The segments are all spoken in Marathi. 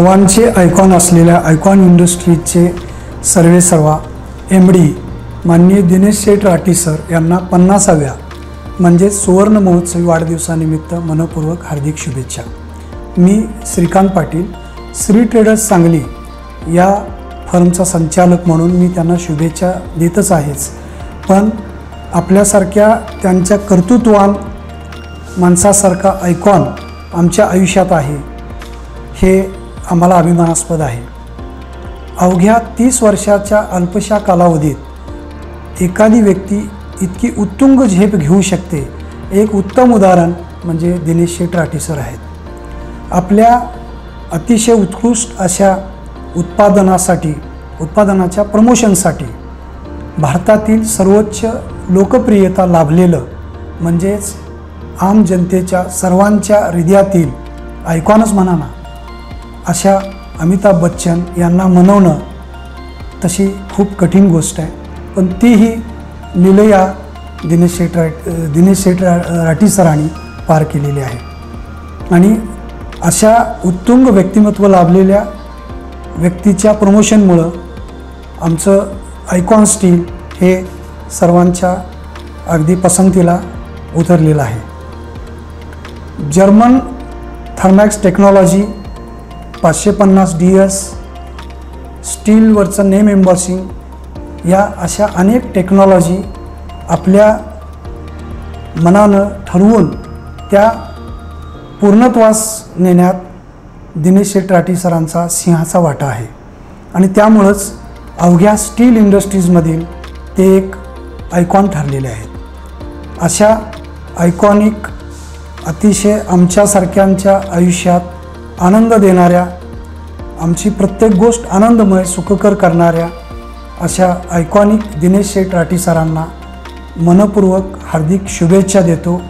सर्वांचे आयकॉन असलेल्या आयकॉन इंडस्ट्रीजचे सर्वेसर्वा MD माननीय दिनेश शेठ राठी सर यांना 50व्या म्हणजे सुवर्ण महोत्सवी वाढदिवसानिमित्त मनपूर्वक हार्दिक शुभेच्छा। मी श्रीकांत पाटील श्री ट्रेडर्स सांगली या फर्मचा संचालक म्हणून मी त्यांना शुभेच्छा देतच आहेच, पण आपल्यासारख्या त्यांच्या कर्तृत्ववान माणसासारखा आयकॉन आमच्या आयुष्यात आहे हे आम्हाला अभिमानास्पद आहे। अवघ्या 30 वर्षाच्या अल्पशा कालावधीत एखादी व्यक्ती इतकी उत्तुंग झेप घेऊ शकते, एक उत्तम उदाहरण म्हणजे दिनेश शेठ राठी सर आहेत। आपल्या अतिशय उत्कृष्ट अशा उत्पादनाच्या प्रमोशनसाठी भारतातील सर्वोच्च लोकप्रियता लाभलेलं म्हणजेच आम जनतेच्या सर्वांच्या हृदयातील आयकॉनच म्हणा ना, अशा अमिताभ बच्चन यांना मनवणं तशी खूप कठीण गोष्ट आहे, पण तीही लीलया दिनेश शेठ राठी सरांनी पार केलेली आहे। आणि अशा उत्तुंग व्यक्तिमत्व लाभलेल्या व्यक्तीच्या प्रमोशनमुळं आमचं आयकॉन स्टील हे सर्वांच्या अगदी पसंतीला उतरलेलं आहे। जर्मन थर्मॅक्स टेक्नॉलॉजी 550 DS स्टीलवरचं नेम एम्बॉसिंग या अशा अनेक टेक्नॉलॉजी आपल्या मनानं ठरवून त्या पूर्णत्वास नेण्यात दिनेश शेठ राठी सरांचा सिंहाचा वाटा आहे आणि त्यामुळंच अवघ्या स्टील इंडस्ट्रीजमधील ते एक आयकॉन ठरलेले आहेत। अशा आयकॉनिक अतिशय आमच्यासारख्यांच्या आयुष्यात आनंद देणाऱ्या, आमची प्रत्येक गोष्ट आनंदमय सुखकर करणाऱ्या अशा आयकॉनिक दिनेश शेठ राठी सरांना मनपूर्वक हार्दिक शुभेच्छा देतो।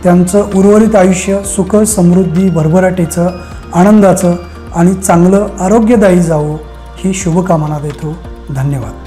त्यांचं उर्वरित आयुष्य सुख समृद्धी भरभराटीचं आनंदाचं आणि चांगलं आरोग्यदायी जावो ही शुभकामना देतो। धन्यवाद।